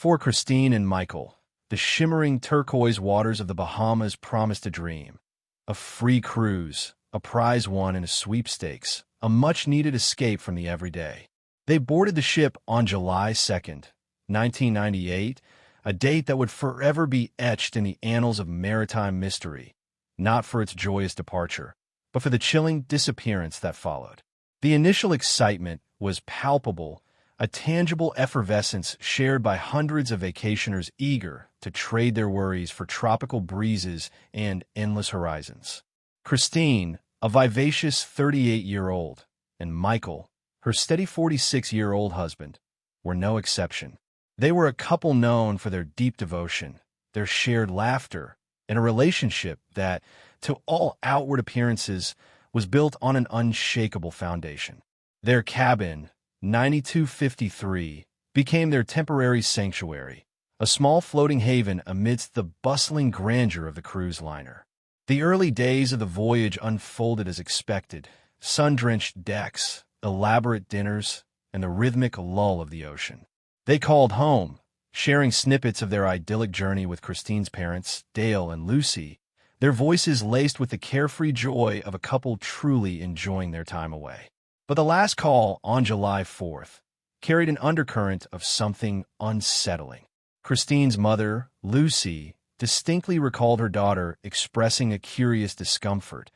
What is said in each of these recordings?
For Christine and Michael, the shimmering turquoise waters of the Bahamas promised a dream. A free cruise, a prize won in a sweepstakes, a much-needed escape from the everyday. They boarded the ship on July 2nd, 1998, a date that would forever be etched in the annals of maritime mystery, not for its joyous departure, but for the chilling disappearance that followed. The initial excitement was palpable, a tangible effervescence shared by hundreds of vacationers eager to trade their worries for tropical breezes and endless horizons. Christine, a vivacious 38-year-old, and Michael, her steady 46-year-old husband, were no exception. They were a couple known for their deep devotion, their shared laughter, and a relationship that, to all outward appearances, was built on an unshakable foundation. Their cabin, 9253, became their temporary sanctuary, a small floating haven amidst the bustling grandeur of the cruise liner. The early days of the voyage unfolded as expected: sun-drenched decks, elaborate dinners, and the rhythmic lull of the ocean. They called home, sharing snippets of their idyllic journey with Christine's parents, Dale and Lucy, their voices laced with the carefree joy of a couple truly enjoying their time away. But the last call on July 4th carried an undercurrent of something unsettling. Christine's mother, Lucy, distinctly recalled her daughter expressing a curious discomfort,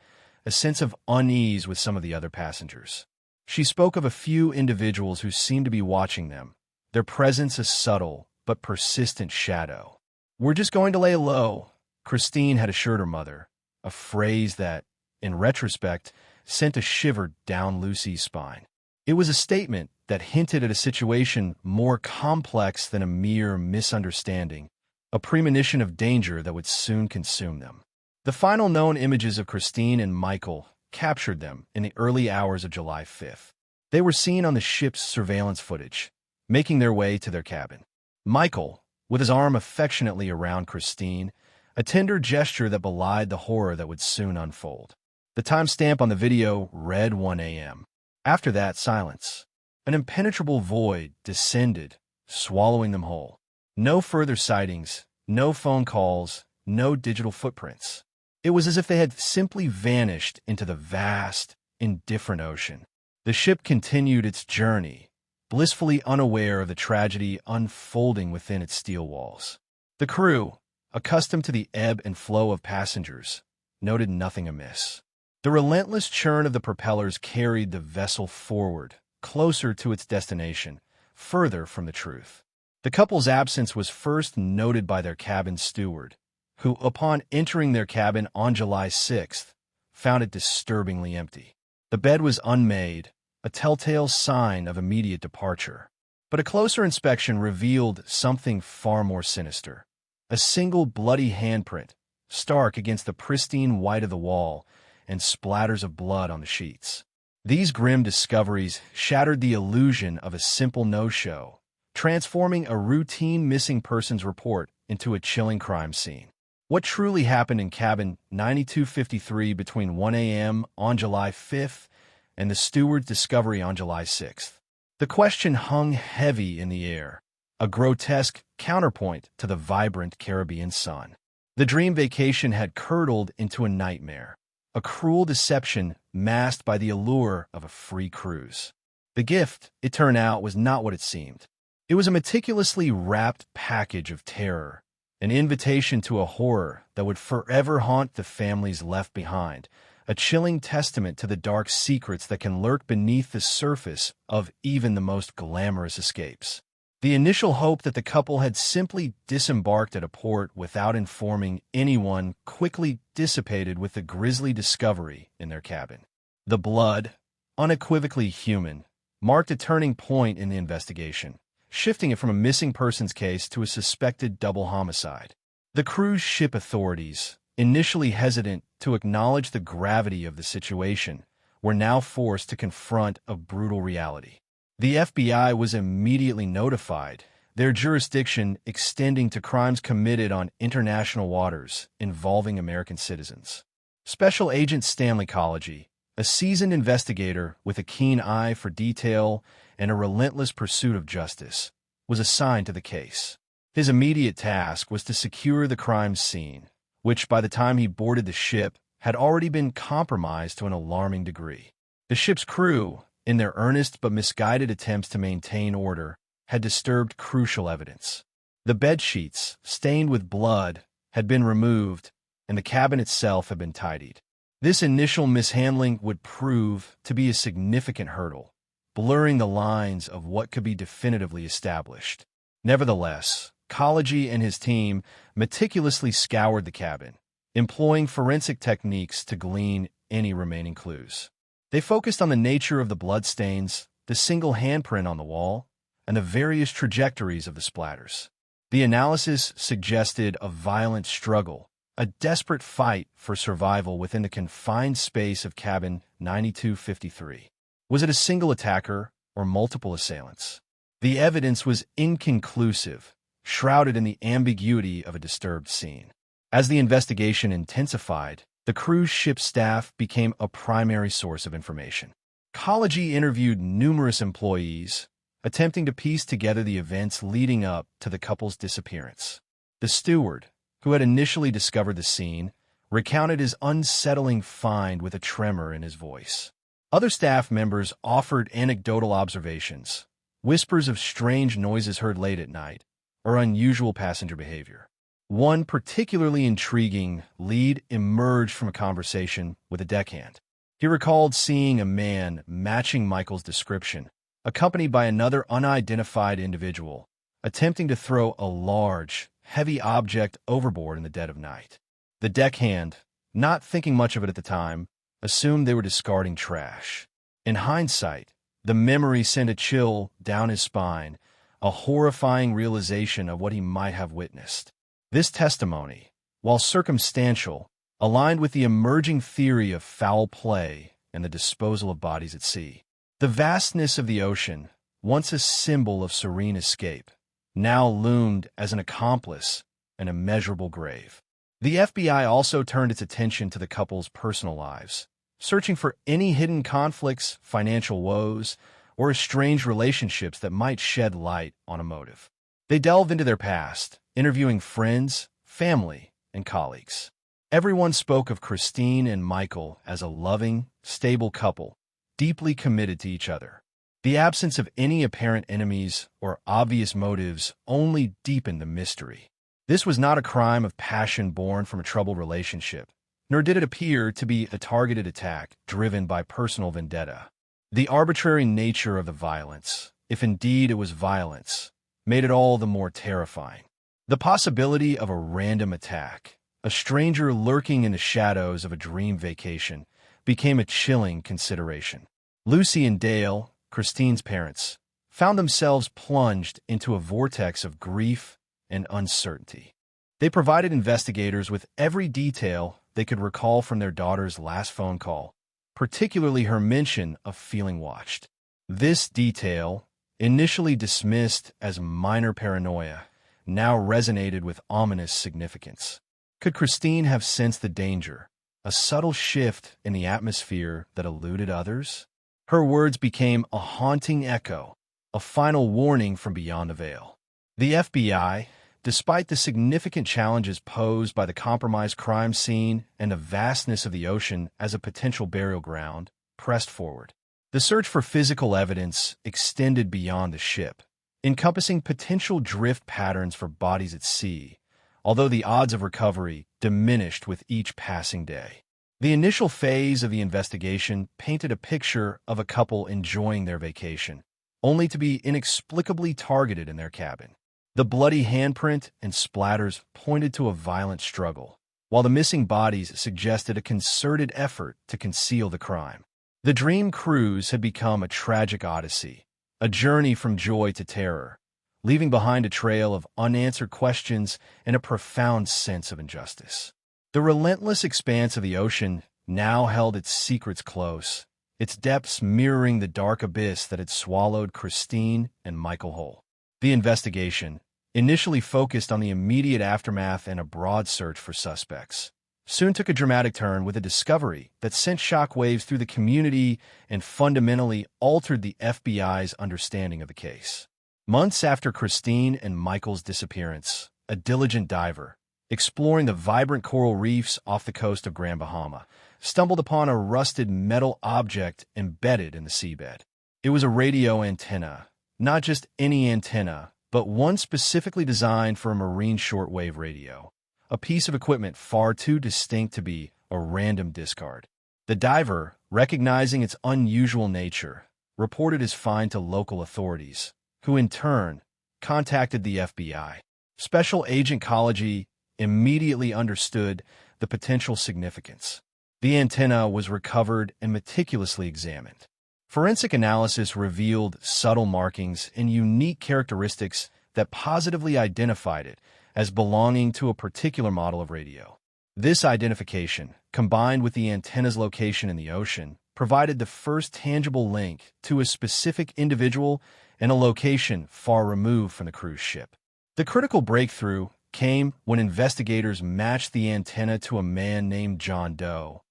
a sense of unease with some of the other passengers. She spoke of a few individuals who seemed to be watching them, their presence a subtle but persistent shadow. "We're just going to lay low," Christine had assured her mother, a phrase that, in retrospect, sent a shiver down Lucy's spine. It was a statement that hinted at a situation more complex than a mere misunderstanding, a premonition of danger that would soon consume them. The final known images of Christine and Michael captured them in the early hours of July 5th. They were seen on the ship's surveillance footage, making their way to their cabin. Michael, with his arm affectionately around Christine, a tender gesture that belied the horror that would soon unfold. The timestamp on the video read 1 a.m. After that, silence. An impenetrable void descended, swallowing them whole. No further sightings, no phone calls, no digital footprints. It was as if they had simply vanished into the vast, indifferent ocean. The ship continued its journey, blissfully unaware of the tragedy unfolding within its steel walls. The crew, accustomed to the ebb and flow of passengers, noted nothing amiss. The relentless churn of the propellers carried the vessel forward, closer to its destination, further from the truth. The couple's absence was first noted by their cabin steward, who, upon entering their cabin on July 6th, found it disturbingly empty. The bed was unmade, a telltale sign of immediate departure. But a closer inspection revealed something far more sinister. A single bloody handprint, stark against the pristine white of the wall, and splatters of blood on the sheets. These grim discoveries shattered the illusion of a simple no-show, transforming a routine missing persons report into a chilling crime scene. What truly happened in cabin 9253 between 1 a.m. on July 5th and the steward's discovery on July 6th? The question hung heavy in the air, a grotesque counterpoint to the vibrant Caribbean sun. The dream vacation had curdled into a nightmare, a cruel deception masked by the allure of a free cruise. The gift, it turned out, was not what it seemed. It was a meticulously wrapped package of terror, an invitation to a horror that would forever haunt the families left behind, a chilling testament to the dark secrets that can lurk beneath the surface of even the most glamorous escapes. The initial hope that the couple had simply disembarked at a port without informing anyone quickly dissipated with the grisly discovery in their cabin. The blood, unequivocally human, marked a turning point in the investigation, shifting it from a missing persons case to a suspected double homicide. The cruise ship authorities, initially hesitant to acknowledge the gravity of the situation, were now forced to confront a brutal reality. The FBI was immediately notified, their jurisdiction extending to crimes committed on international waters involving American citizens. Special Agent Stanley Collegy, a seasoned investigator with a keen eye for detail and a relentless pursuit of justice, was assigned to the case. His immediate task was to secure the crime scene, which by the time he boarded the ship had already been compromised to an alarming degree. The ship's crew, in their earnest but misguided attempts to maintain order, had disturbed crucial evidence. The bedsheets, stained with blood, had been removed, and the cabin itself had been tidied. This initial mishandling would prove to be a significant hurdle, blurring the lines of what could be definitively established. Nevertheless, Kology and his team meticulously scoured the cabin, employing forensic techniques to glean any remaining clues. They focused on the nature of the bloodstains, the single handprint on the wall, and the various trajectories of the splatters. The analysis suggested a violent struggle, a desperate fight for survival within the confined space of cabin 9253. Was it a single attacker or multiple assailants? The evidence was inconclusive, shrouded in the ambiguity of a disturbed scene. As the investigation intensified, the cruise ship staff became a primary source of information. Kology interviewed numerous employees, attempting to piece together the events leading up to the couple's disappearance. The steward, who had initially discovered the scene, recounted his unsettling find with a tremor in his voice. Other staff members offered anecdotal observations, whispers of strange noises heard late at night, or unusual passenger behavior. One particularly intriguing lead emerged from a conversation with a deckhand. He recalled seeing a man matching Michael's description, accompanied by another unidentified individual, attempting to throw a large, heavy object overboard in the dead of night. The deckhand, not thinking much of it at the time, assumed they were discarding trash. In hindsight, the memory sent a chill down his spine, a horrifying realization of what he might have witnessed. This testimony, while circumstantial, aligned with the emerging theory of foul play and the disposal of bodies at sea. The vastness of the ocean, once a symbol of serene escape, now loomed as an accomplice, an immeasurable grave. The FBI also turned its attention to the couple's personal lives, searching for any hidden conflicts, financial woes, or estranged relationships that might shed light on a motive. They delved into their past, interviewing friends, family, and colleagues. Everyone spoke of Christine and Michael as a loving, stable couple, deeply committed to each other. The absence of any apparent enemies or obvious motives only deepened the mystery. This was not a crime of passion born from a troubled relationship, nor did it appear to be a targeted attack driven by personal vendetta. The arbitrary nature of the violence, if indeed it was violence, made it all the more terrifying. The possibility of a random attack, a stranger lurking in the shadows of a dream vacation, became a chilling consideration. Lucy and Dale, Christine's parents, found themselves plunged into a vortex of grief and uncertainty. They provided investigators with every detail they could recall from their daughter's last phone call, particularly her mention of feeling watched. This detail, initially dismissed as minor paranoia, now resonated with ominous significance. Could Christine have sensed the danger, a subtle shift in the atmosphere that eluded others? Her words became a haunting echo, a final warning from beyond the veil. The FBI, despite the significant challenges posed by the compromised crime scene and the vastness of the ocean as a potential burial ground, pressed forward. The search for physical evidence extended beyond the ship, encompassing potential drift patterns for bodies at sea, although the odds of recovery diminished with each passing day. The initial phase of the investigation painted a picture of a couple enjoying their vacation, only to be inexplicably targeted in their cabin. The bloody handprint and splatters pointed to a violent struggle, while the missing bodies suggested a concerted effort to conceal the crime. The dream cruise had become a tragic odyssey, a journey from joy to terror, leaving behind a trail of unanswered questions and a profound sense of injustice. The relentless expanse of the ocean now held its secrets close, its depths mirroring the dark abyss that had swallowed Christine and Michael whole. The investigation, initially focused on the immediate aftermath and a broad search for suspects, soon took a dramatic turn with a discovery that sent shockwaves through the community and fundamentally altered the FBI's understanding of the case. Months after Christine and Michael's disappearance, a diligent diver, exploring the vibrant coral reefs off the coast of Grand Bahama, stumbled upon a rusted metal object embedded in the seabed. It was a radio antenna, not just any antenna, but one specifically designed for a marine shortwave radio, a piece of equipment far too distinct to be a random discard. The diver, recognizing its unusual nature, reported his find to local authorities, who in turn contacted the FBI. Special Agent Kology immediately understood the potential significance. The antenna was recovered and meticulously examined. Forensic analysis revealed subtle markings and unique characteristics that positively identified it as belonging to a particular model of radio. This identification, combined with the antenna's location in the ocean, provided the first tangible link to a specific individual and a location far removed from the cruise ship. The critical breakthrough came when investigators matched the antenna to a man named John Doe,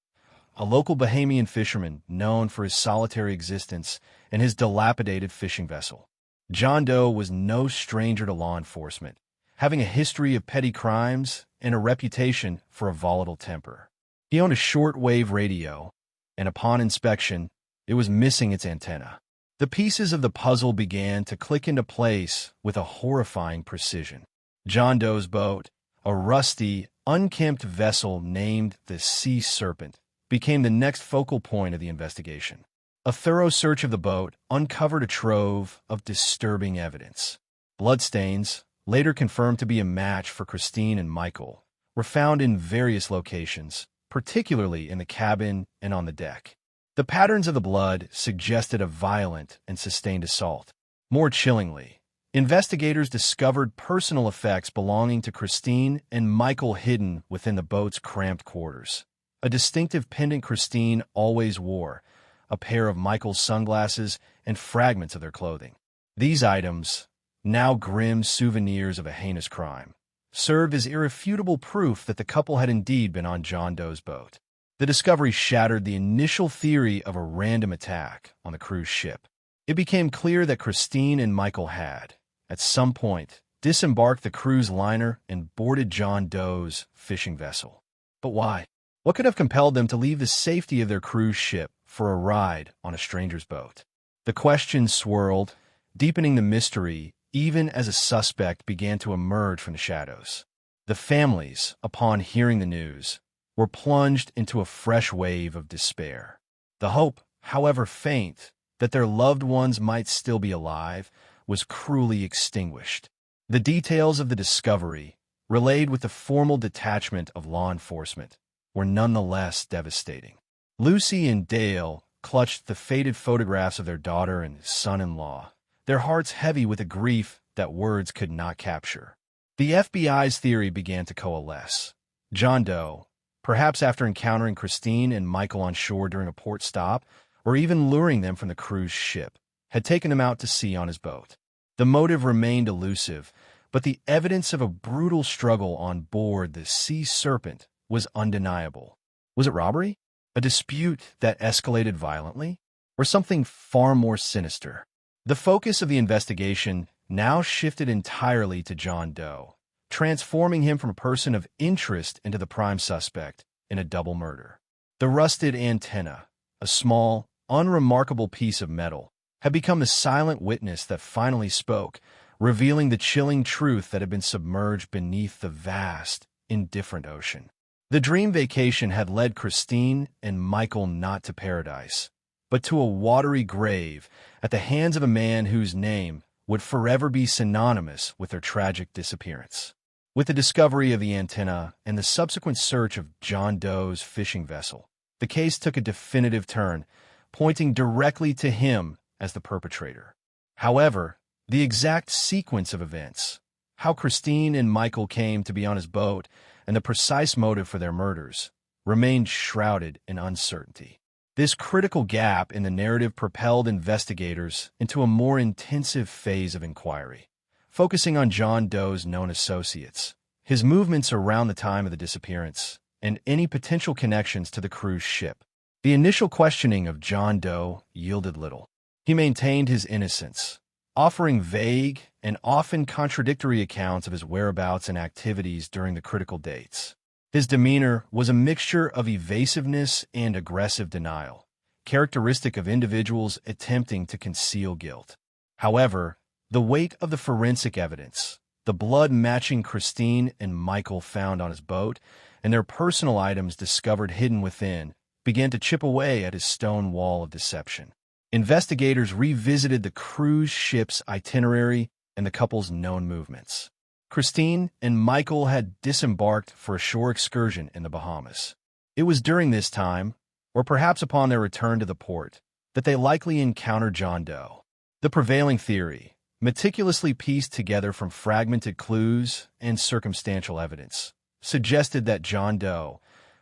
a local Bahamian fisherman known for his solitary existence and his dilapidated fishing vessel. John Doe was no stranger to law enforcement, having a history of petty crimes and a reputation for a volatile temper. He owned a shortwave radio, and upon inspection, it was missing its antenna. The pieces of the puzzle began to click into place with a horrifying precision. John Doe's boat, a rusty, unkempt vessel named the Sea Serpent, became the next focal point of the investigation. A thorough search of the boat uncovered a trove of disturbing evidence. Bloodstains, later confirmed to be a match for Christine and Michael, were found in various locations, particularly in the cabin and on the deck. The patterns of the blood suggested a violent and sustained assault. More chillingly, investigators discovered personal effects belonging to Christine and Michael hidden within the boat's cramped quarters. A distinctive pendant Christine always wore, a pair of Michael's sunglasses, and fragments of their clothing. These items, now grim souvenirs of a heinous crime, served as irrefutable proof that the couple had indeed been on John Doe's boat. The discovery shattered the initial theory of a random attack on the cruise ship. It became clear that Christine and Michael had, at some point, disembarked the cruise liner and boarded John Doe's fishing vessel. But why? What could have compelled them to leave the safety of their cruise ship for a ride on a stranger's boat? The questions swirled, deepening the mystery even as a suspect began to emerge from the shadows. The families, upon hearing the news, were plunged into a fresh wave of despair. The hope, however faint, that their loved ones might still be alive was cruelly extinguished. The details of the discovery, relayed with the formal detachment of law enforcement, were nonetheless devastating. Lucy and Dale clutched the faded photographs of their daughter and son-in-law, their hearts heavy with a grief that words could not capture. The FBI's theory began to coalesce. John Doe, perhaps after encountering Christine and Michael on shore during a port stop, or even luring them from the cruise ship, had taken them out to sea on his boat. The motive remained elusive, but the evidence of a brutal struggle on board the Sea Serpent was undeniable. Was it robbery? A dispute that escalated violently? Or something far more sinister? The focus of the investigation now shifted entirely to John Doe, transforming him from a person of interest into the prime suspect in a double murder. The rusted antenna, a small, unremarkable piece of metal, had become the silent witness that finally spoke, revealing the chilling truth that had been submerged beneath the vast, indifferent ocean. The dream vacation had led Christine and Michael not to paradise, but to a watery grave at the hands of a man whose name would forever be synonymous with their tragic disappearance. With the discovery of the antenna and the subsequent search of John Doe's fishing vessel, the case took a definitive turn, pointing directly to him as the perpetrator. However, the exact sequence of events, how Christine and Michael came to be on his boat, and the precise motive for their murders, remained shrouded in uncertainty. This critical gap in the narrative propelled investigators into a more intensive phase of inquiry, focusing on John Doe's known associates, his movements around the time of the disappearance, and any potential connections to the cruise ship. The initial questioning of John Doe yielded little. He maintained his innocence, offering vague and often contradictory accounts of his whereabouts and activities during the critical dates. His demeanor was a mixture of evasiveness and aggressive denial, characteristic of individuals attempting to conceal guilt. However, the weight of the forensic evidence, the blood matching Christine and Michael found on his boat, and their personal items discovered hidden within, began to chip away at his stone wall of deception. Investigators revisited the cruise ship's itinerary and the couple's known movements. Christine and Michael had disembarked for a shore excursion in the Bahamas. It was during this time, or perhaps upon their return to the port, that they likely encountered John Doe. The prevailing theory, meticulously pieced together from fragmented clues and circumstantial evidence, suggested that John Doe,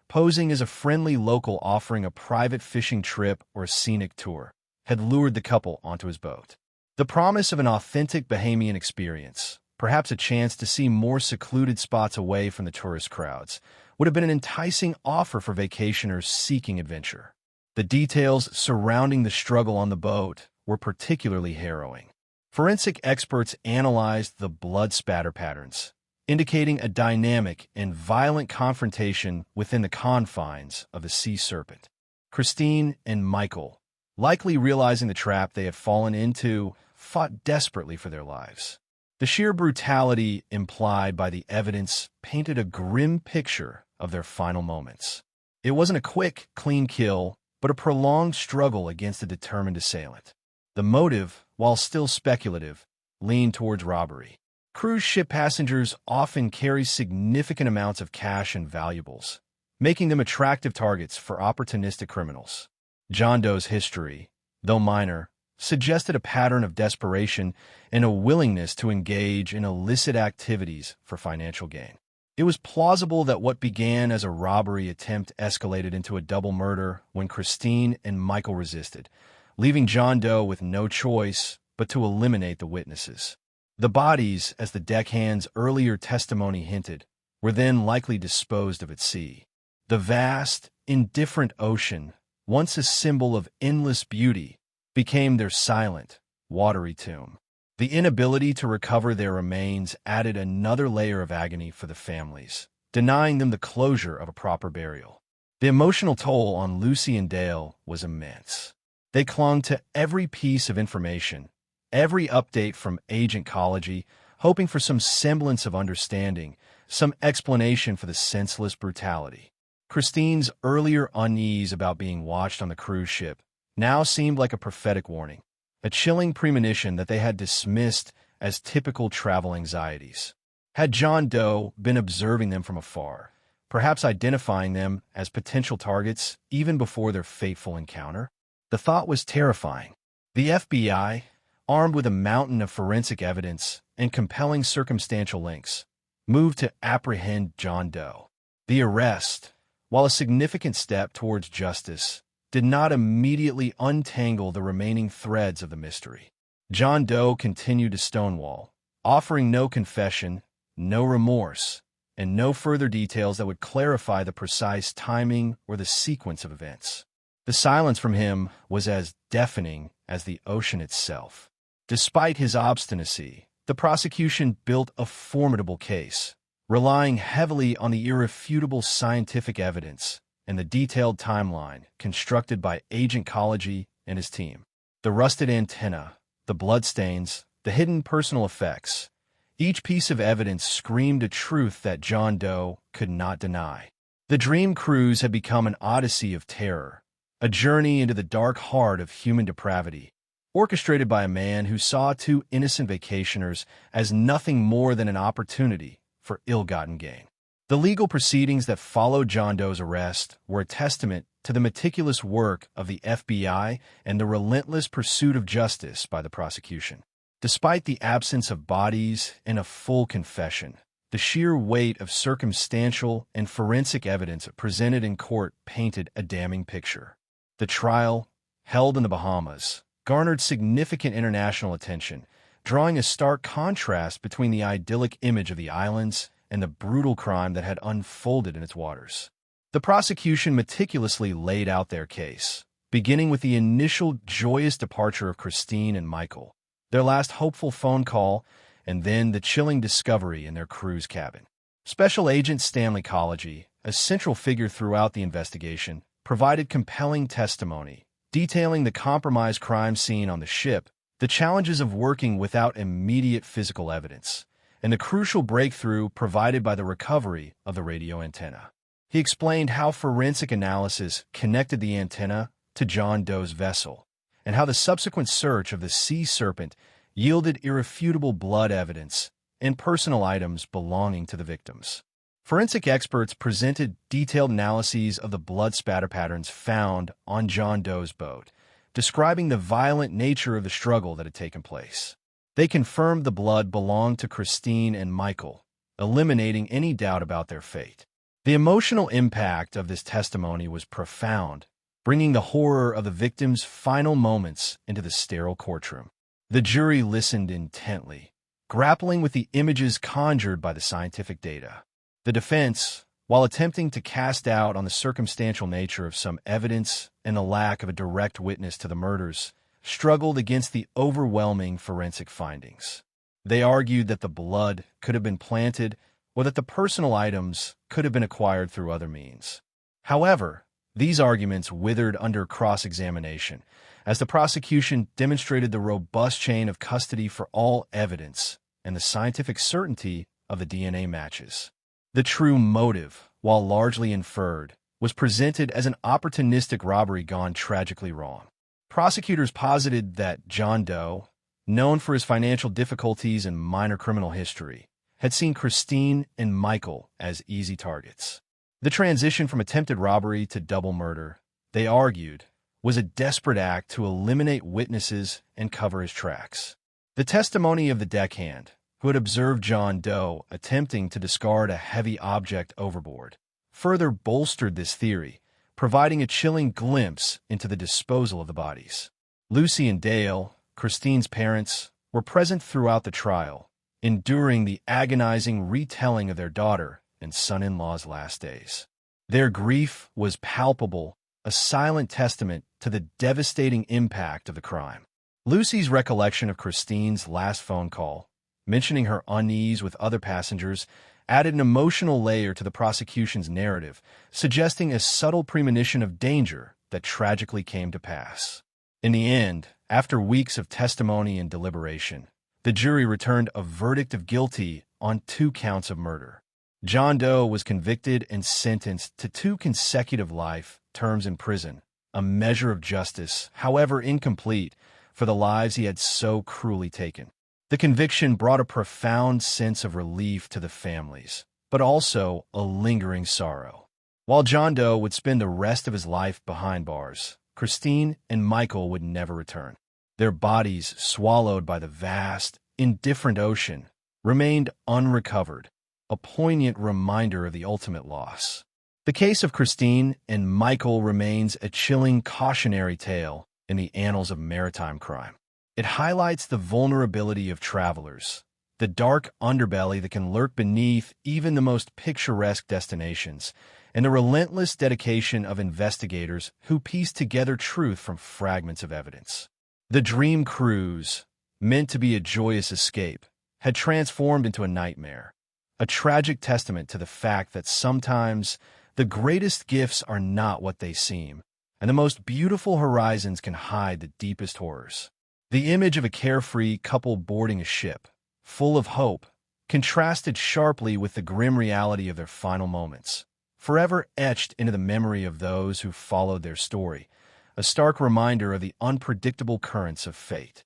posing as a friendly local offering a private fishing trip or a scenic tour, had lured the couple onto his boat. The promise of an authentic Bahamian experience, perhaps a chance to see more secluded spots away from the tourist crowds, would have been an enticing offer for vacationers seeking adventure. The details surrounding the struggle on the boat were particularly harrowing. Forensic experts analyzed the blood spatter patterns, indicating a dynamic and violent confrontation within the confines of the sea serpent. Christine and Michael, likely realizing the trap they had fallen into, fought desperately for their lives. The sheer brutality implied by the evidence painted a grim picture of their final moments. It wasn't a quick, clean kill, but a prolonged struggle against a determined assailant. The motive, while still speculative, leaned towards robbery. Cruise ship passengers often carry significant amounts of cash and valuables, making them attractive targets for opportunistic criminals. John Doe's history, though minor, suggested a pattern of desperation and a willingness to engage in illicit activities for financial gain. It was plausible that what began as a robbery attempt escalated into a double murder when Christine and Michael resisted, leaving John Doe with no choice but to eliminate the witnesses. The bodies, as the deckhand's earlier testimony hinted, were then likely disposed of at sea. The vast, indifferent ocean, once a symbol of endless beauty, became their silent, watery tomb. The inability to recover their remains added another layer of agony for the families, denying them the closure of a proper burial. The emotional toll on Lucy and Dale was immense. They clung to every piece of information, every update from Agent Ecology, hoping for some semblance of understanding, some explanation for the senseless brutality. Christine's earlier unease about being watched on the cruise ship now seemed like a prophetic warning, a chilling premonition that they had dismissed as typical travel anxieties. Had John Doe been observing them from afar, perhaps identifying them as potential targets even before their fateful encounter? The thought was terrifying. The FBI, armed with a mountain of forensic evidence and compelling circumstantial links, moved to apprehend John Doe. The arrest, while a significant step towards justice, did not immediately untangle the remaining threads of the mystery. John Doe continued to stonewall, offering no confession, no remorse, and no further details that would clarify the precise timing or the sequence of events. The silence from him was as deafening as the ocean itself. Despite his obstinacy, the prosecution built a formidable case, relying heavily on the irrefutable scientific evidence and the detailed timeline constructed by Agent Ecology and his team. The rusted antenna, the bloodstains, the hidden personal effects, each piece of evidence screamed a truth that John Doe could not deny. The dream cruise had become an odyssey of terror, a journey into the dark heart of human depravity, orchestrated by a man who saw two innocent vacationers as nothing more than an opportunity for ill-gotten gain. The legal proceedings that followed John Doe's arrest were a testament to the meticulous work of the FBI and the relentless pursuit of justice by the prosecution. Despite the absence of bodies and a full confession, the sheer weight of circumstantial and forensic evidence presented in court painted a damning picture. The trial, held in the Bahamas, garnered significant international attention, drawing a stark contrast between the idyllic image of the islands and the brutal crime that had unfolded in its waters. The prosecution meticulously laid out their case, beginning with the initial joyous departure of Christine and Michael. their last hopeful phone call, and then the chilling discovery in their crew's cabin. Special Agent Stanley Collegy, a central figure throughout the investigation, provided compelling testimony, detailing the compromised crime scene on the ship, the challenges of working without immediate physical evidence, and the crucial breakthrough provided by the recovery of the radio antenna. He explained how forensic analysis connected the antenna to John Doe's vessel, and how the subsequent search of the sea serpent yielded irrefutable blood evidence and personal items belonging to the victims. Forensic experts presented detailed analyses of the blood spatter patterns found on John Doe's boat, describing the violent nature of the struggle that had taken place. They confirmed the blood belonged to Christine and Michael, eliminating any doubt about their fate. The emotional impact of this testimony was profound, bringing the horror of the victims' final moments into the sterile courtroom. The jury listened intently, grappling with the images conjured by the scientific data. The defense, while attempting to cast doubt on the circumstantial nature of some evidence and the lack of a direct witness to the murders, struggled against the overwhelming forensic findings. They argued that the blood could have been planted or that the personal items could have been acquired through other means. However, these arguments withered under cross-examination, as the prosecution demonstrated the robust chain of custody for all evidence and the scientific certainty of the DNA matches. The true motive, while largely inferred, was presented as an opportunistic robbery gone tragically wrong. Prosecutors posited that John Doe, known for his financial difficulties and minor criminal history, had seen Christine and Michael as easy targets. The transition from attempted robbery to double murder, they argued, was a desperate act to eliminate witnesses and cover his tracks. The testimony of the deckhand, who had observed John Doe attempting to discard a heavy object overboard, further bolstered this theory, providing a chilling glimpse into the disposal of the bodies. Lucy and Dale, Christine's parents, were present throughout the trial, enduring the agonizing retelling of their daughter and son-in-law's last days. Their grief was palpable, a silent testament to the devastating impact of the crime. Lucy's recollection of Christine's last phone call, mentioning her unease with other passengers, added an emotional layer to the prosecution's narrative, suggesting a subtle premonition of danger that tragically came to pass. In the end, after weeks of testimony and deliberation, the jury returned a verdict of guilty on 2 counts of murder. John Doe was convicted and sentenced to 2 consecutive life terms in prison, a measure of justice, however incomplete, for the lives he had so cruelly taken. The conviction brought a profound sense of relief to the families, but also a lingering sorrow. While John Doe would spend the rest of his life behind bars, Christine and Michael would never return. Their bodies, swallowed by the vast, indifferent ocean, remained unrecovered, a poignant reminder of the ultimate loss. The case of Christine and Michael remains a chilling cautionary tale in the annals of maritime crime. It highlights the vulnerability of travelers, the dark underbelly that can lurk beneath even the most picturesque destinations, and the relentless dedication of investigators who piece together truth from fragments of evidence. The dream cruise, meant to be a joyous escape, had transformed into a nightmare, a tragic testament to the fact that sometimes the greatest gifts are not what they seem, and the most beautiful horizons can hide the deepest horrors. The image of a carefree couple boarding a ship, full of hope, contrasted sharply with the grim reality of their final moments, forever etched into the memory of those who followed their story, a stark reminder of the unpredictable currents of fate.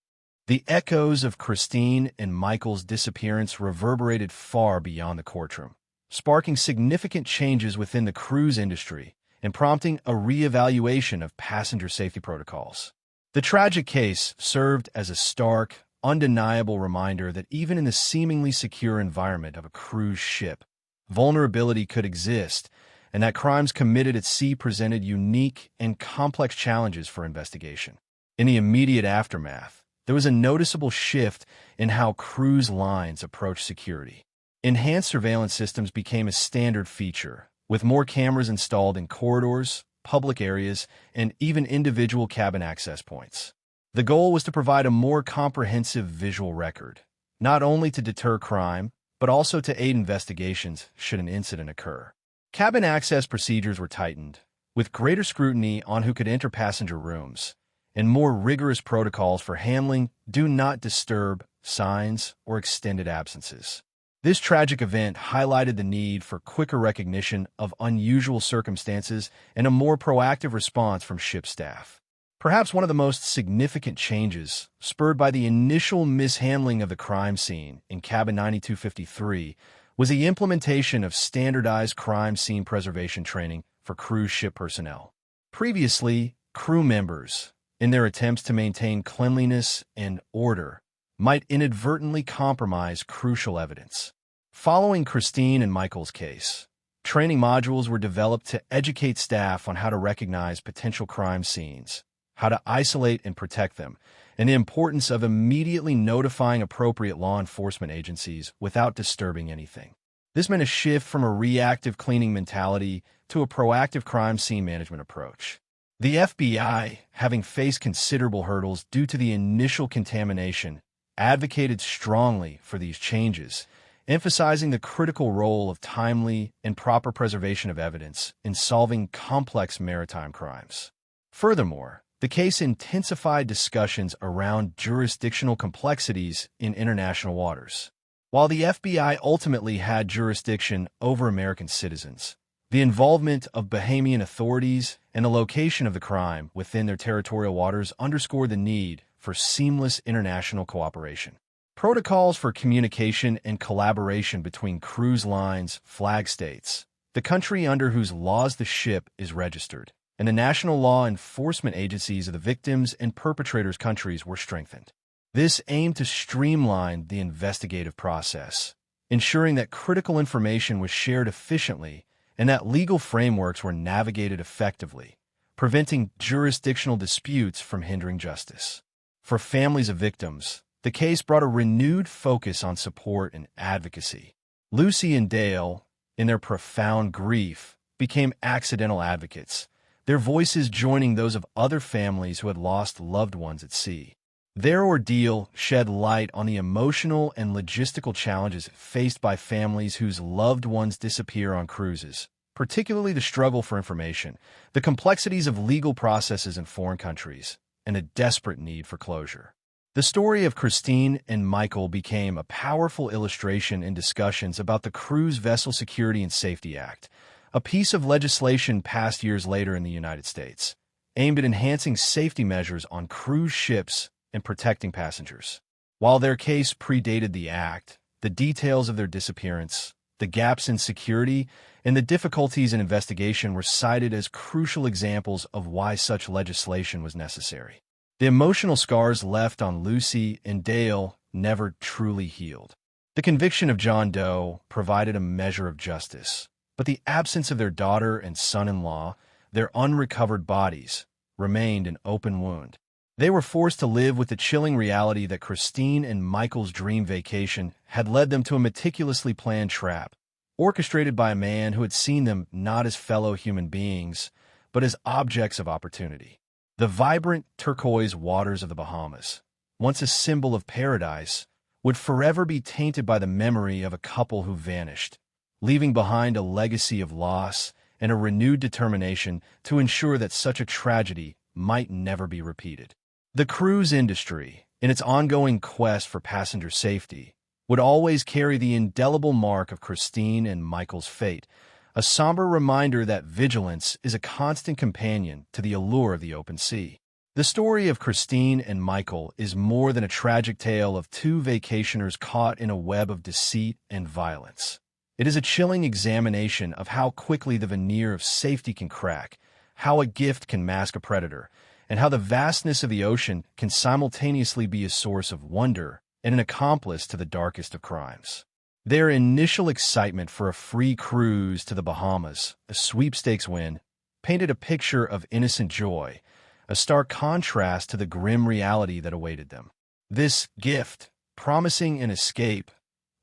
The echoes of Christine and Michael's disappearance reverberated far beyond the courtroom, sparking significant changes within the cruise industry and prompting a reevaluation of passenger safety protocols. The tragic case served as a stark, undeniable reminder that even in the seemingly secure environment of a cruise ship, vulnerability could exist, and that crimes committed at sea presented unique and complex challenges for investigation. In the immediate aftermath, there was a noticeable shift in how cruise lines approached security. Enhanced surveillance systems became a standard feature, with more cameras installed in corridors, public areas, and even individual cabin access points. The goal was to provide a more comprehensive visual record, not only to deter crime, but also to aid investigations should an incident occur. Cabin access procedures were tightened, with greater scrutiny on who could enter passenger rooms, and more rigorous protocols for handling do not disturb signs or extended absences. This tragic event highlighted the need for quicker recognition of unusual circumstances and a more proactive response from ship staff. Perhaps one of the most significant changes, spurred by the initial mishandling of the crime scene in Cabin 9253, was the implementation of standardized crime scene preservation training for cruise ship personnel. Previously, crew members, in their attempts to maintain cleanliness and order, might inadvertently compromise crucial evidence. Following Christine and Michael's case, training modules were developed to educate staff on how to recognize potential crime scenes, how to isolate and protect them, and the importance of immediately notifying appropriate law enforcement agencies without disturbing anything. This meant a shift from a reactive cleaning mentality to a proactive crime scene management approach. The FBI, having faced considerable hurdles due to the initial contamination, advocated strongly for these changes, emphasizing the critical role of timely and proper preservation of evidence in solving complex maritime crimes. Furthermore, the case intensified discussions around jurisdictional complexities in international waters. While the FBI ultimately had jurisdiction over American citizens, the involvement of Bahamian authorities and the location of the crime within their territorial waters underscored the need for seamless international cooperation. Protocols for communication and collaboration between cruise lines, flag states, the country under whose laws the ship is registered, and the national law enforcement agencies of the victims' and perpetrators' countries were strengthened. This aimed to streamline the investigative process, ensuring that critical information was shared efficiently and that legal frameworks were navigated effectively, preventing jurisdictional disputes from hindering justice. For families of victims, the case brought a renewed focus on support and advocacy. Lucy and Dale, in their profound grief, became accidental advocates, their voices joining those of other families who had lost loved ones at sea. Their ordeal shed light on the emotional and logistical challenges faced by families whose loved ones disappear on cruises, particularly the struggle for information, the complexities of legal processes in foreign countries, and a desperate need for closure. The story of Christine and Michael became a powerful illustration in discussions about the Cruise Vessel Security and Safety Act, a piece of legislation passed years later in the United States, aimed at enhancing safety measures on cruise ships and protecting passengers. While their case predated the act, the details of their disappearance, the gaps in security, and the difficulties in investigation were cited as crucial examples of why such legislation was necessary. The emotional scars left on Lucy and Dale never truly healed. The conviction of John Doe provided a measure of justice, but the absence of their daughter and son-in-law, their unrecovered bodies, remained an open wound. They were forced to live with the chilling reality that Christine and Michael's dream vacation had led them to a meticulously planned trap, orchestrated by a man who had seen them not as fellow human beings, but as objects of opportunity. The vibrant turquoise waters of the Bahamas, once a symbol of paradise, would forever be tainted by the memory of a couple who vanished, leaving behind a legacy of loss and a renewed determination to ensure that such a tragedy might never be repeated. The cruise industry, in its ongoing quest for passenger safety, would always carry the indelible mark of Christine and Michael's fate, a somber reminder that vigilance is a constant companion to the allure of the open sea. The story of Christine and Michael is more than a tragic tale of two vacationers caught in a web of deceit and violence. It is a chilling examination of how quickly the veneer of safety can crack, how a gift can mask a predator, and how the vastness of the ocean can simultaneously be a source of wonder and an accomplice to the darkest of crimes. Their initial excitement for a free cruise to the Bahamas, a sweepstakes win, painted a picture of innocent joy, a stark contrast to the grim reality that awaited them. This gift, promising an escape,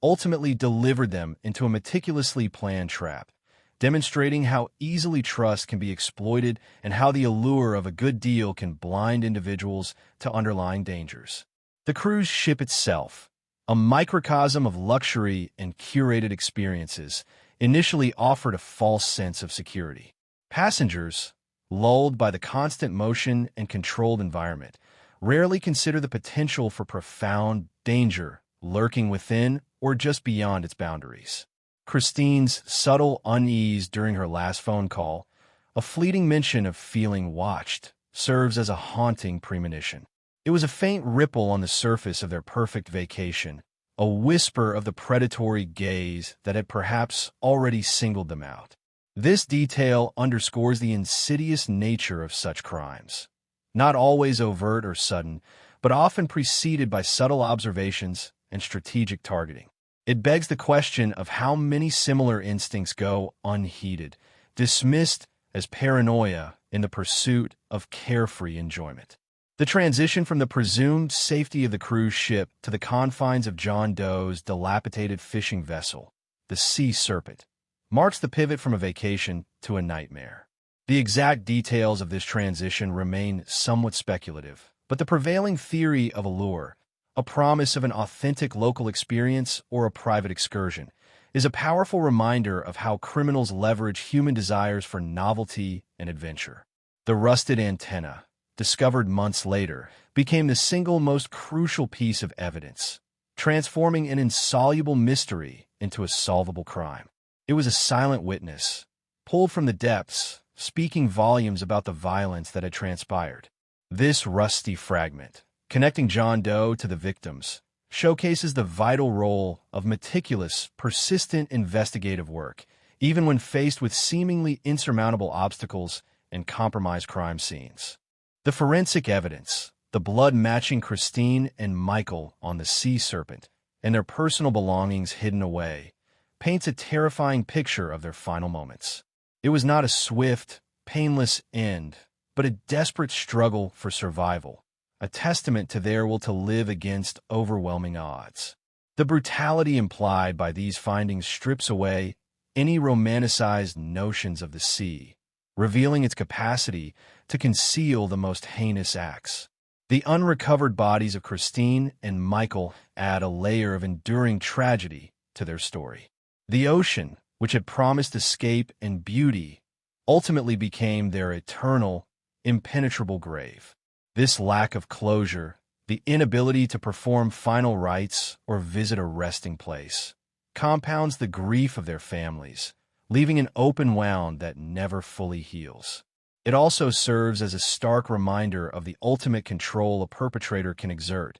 ultimately delivered them into a meticulously planned trap, demonstrating how easily trust can be exploited and how the allure of a good deal can blind individuals to underlying dangers. The cruise ship itself, a microcosm of luxury and curated experiences, initially offered a false sense of security. Passengers, lulled by the constant motion and controlled environment, rarely consider the potential for profound danger lurking within or just beyond its boundaries. Christine's subtle unease during her last phone call, a fleeting mention of feeling watched, serves as a haunting premonition. It was a faint ripple on the surface of their perfect vacation, a whisper of the predatory gaze that had perhaps already singled them out. This detail underscores the insidious nature of such crimes. Not always overt or sudden, but often preceded by subtle observations and strategic targeting. It begs the question of how many similar instincts go unheeded, dismissed as paranoia in the pursuit of carefree enjoyment. The transition from the presumed safety of the cruise ship to the confines of John Doe's dilapidated fishing vessel, the Sea Serpent, marks the pivot from a vacation to a nightmare. The exact details of this transition remain somewhat speculative, but the prevailing theory of allure, a promise of an authentic local experience or a private excursion, is a powerful reminder of how criminals leverage human desires for novelty and adventure. The rusted antenna, discovered months later, became the single most crucial piece of evidence, transforming an insoluble mystery into a solvable crime. It was a silent witness, pulled from the depths, speaking volumes about the violence that had transpired. This rusty fragment, connecting John Doe to the victims, showcases the vital role of meticulous, persistent investigative work, even when faced with seemingly insurmountable obstacles and compromised crime scenes. The forensic evidence, the blood matching Christine and Michael on the Sea Serpent, and their personal belongings hidden away, paints a terrifying picture of their final moments. It was not a swift, painless end, but a desperate struggle for survival, a testament to their will to live against overwhelming odds. The brutality implied by these findings strips away any romanticized notions of the sea, revealing its capacity to conceal the most heinous acts. The unrecovered bodies of Christine and Michael add a layer of enduring tragedy to their story. The ocean, which had promised escape and beauty, ultimately became their eternal, impenetrable grave. This lack of closure, the inability to perform final rites or visit a resting place, compounds the grief of their families, leaving an open wound that never fully heals. It also serves as a stark reminder of the ultimate control a perpetrator can exert,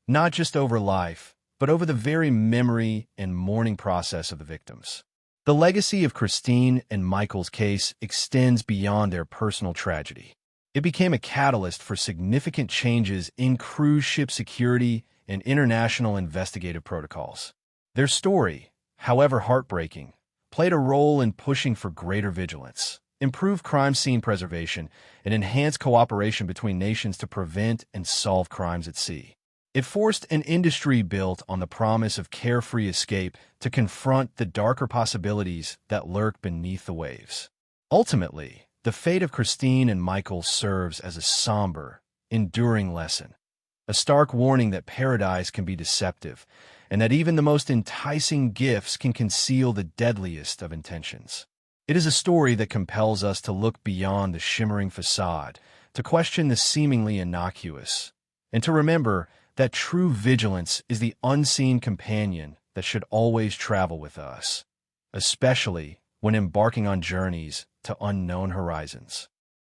not just over life, but over the very memory and mourning process of the victims. The legacy of Christine and Michael's case extends beyond their personal tragedy. It became a catalyst for significant changes in cruise ship security and international investigative protocols. Their story, however heartbreaking, played a role in pushing for greater vigilance, improved crime scene preservation, and enhanced cooperation between nations to prevent and solve crimes at sea. It forced an industry built on the promise of carefree escape to confront the darker possibilities that lurk beneath the waves. Ultimately, the fate of Christine and Michael serves as a somber, enduring lesson, a stark warning that paradise can be deceptive, and that even the most enticing gifts can conceal the deadliest of intentions. It is a story that compels us to look beyond the shimmering facade, to question the seemingly innocuous, and to remember that true vigilance is the unseen companion that should always travel with us, especially when embarking on journeys to unknown horizons.